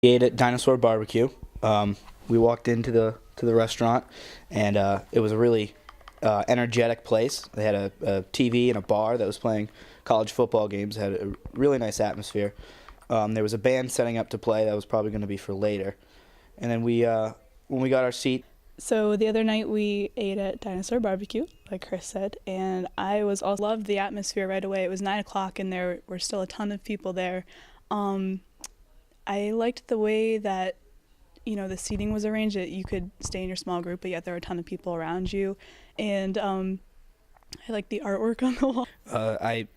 We ate at Dinosaur BBQ. We walked into the restaurant, and it was a really energetic place. They had a TV and a bar that was playing college football games. It had a really nice atmosphere. There was a band setting up to play that was probably going to be for later. And then when we got our seat. So the other night we ate at Dinosaur BBQ, like Chris said, and I was also loved the atmosphere right away. It was 9 o'clock and there were still a ton of people there. I liked the way that the seating was arranged. That you could stay in your small group, but yet there were a ton of people around you, and I liked the artwork on the wall. I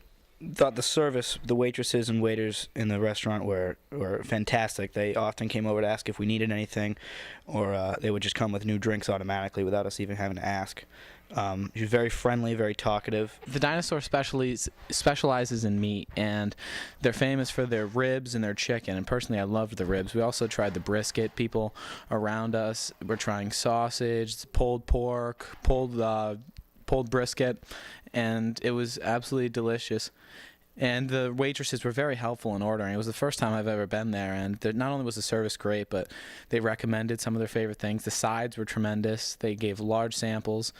thought the service, the waitresses and waiters in the restaurant were fantastic. They often came over to ask if we needed anything, or they would just come with new drinks automatically without us even having to ask. She was very friendly, very talkative. The Dinosaur specializes in meat, and they're famous for their ribs and their chicken, and personally I loved the ribs. We also tried the brisket. People around us were trying sausage, pulled pork, pulled brisket, and it was absolutely delicious. And the waitresses were very helpful in ordering. It was the first time I've ever been there, and not only was the service great, but they recommended some of their favorite things. The sides were tremendous. They gave large samples,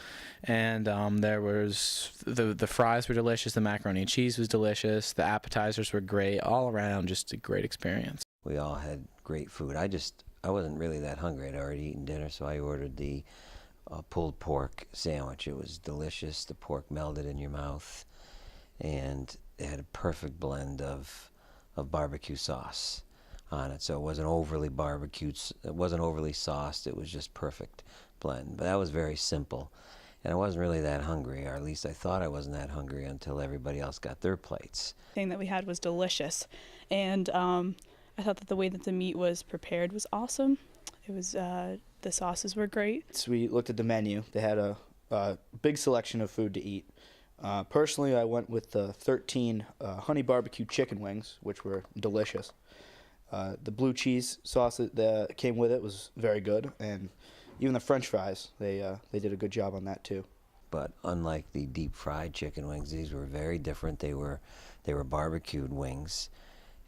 and there was the fries were delicious. The macaroni and cheese was delicious. The appetizers were great. All around, just a great experience. We all had great food. I wasn't really that hungry. I'd already eaten dinner, so I ordered the pulled pork sandwich. It was delicious. The pork melted in your mouth, and it had a perfect blend of barbecue sauce on it, so it wasn't overly barbecued, it wasn't overly sauced, it was just perfect blend. But that was very simple, and I wasn't really that hungry, or at least I thought I wasn't that hungry until everybody else got their plates. The thing that we had was delicious, and I thought that the way that the meat was prepared was awesome. It was the sauces were great. So we looked at the menu. They had a big selection of food to eat. Personally, I went with the 13 honey barbecue chicken wings, which were delicious. The blue cheese sauce that came with it was very good, and even the French fries, they did a good job on that too. But unlike the deep fried chicken wings, these were very different. They were barbecued wings,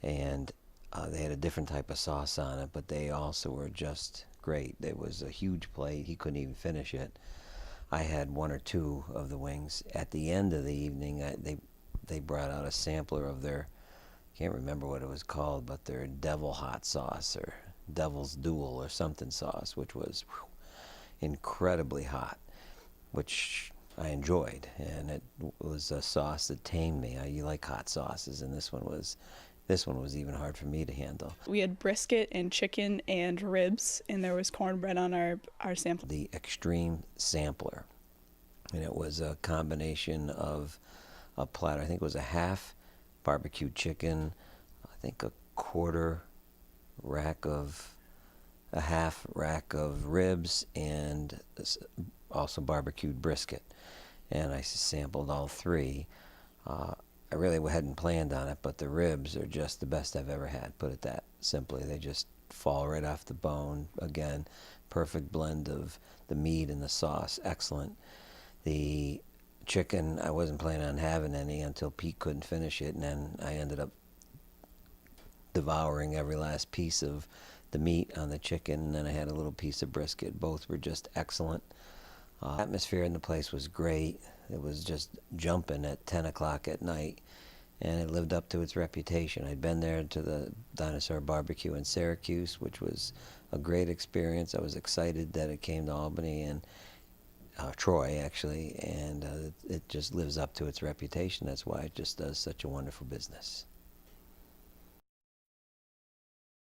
and they had a different type of sauce on it, but they also were just great. It was a huge plate. He couldn't even finish it. I had one or two of the wings. At the end of the evening, they brought out a sampler of their, can't remember what it was called, but their devil hot sauce or devil's duel or something sauce, which was incredibly hot, which I enjoyed, and it was a sauce that tamed me. You like hot sauces, and this one was even hard for me to handle. We had brisket and chicken and ribs, and there was cornbread on our sample. The extreme sampler, and it was a combination of a platter. I think it was a half barbecued chicken, I think a half rack of ribs, and also barbecued brisket. And I sampled all three. I really hadn't planned on it, but the ribs are just the best I've ever had, put it that simply. They just fall right off the bone. Again, perfect blend of the meat and the sauce, excellent. The chicken, I wasn't planning on having any until Pete couldn't finish it, and then I ended up devouring every last piece of the meat on the chicken, and then I had a little piece of brisket. Both were just excellent. Atmosphere in the place was great. It was just jumping at 10 o'clock at night, and it lived up to its reputation. I'd been there to the Dinosaur BBQ in Syracuse, which was a great experience. I was excited that it came to Albany, and Troy actually, and it just lives up to its reputation. That's why it just does such a wonderful business.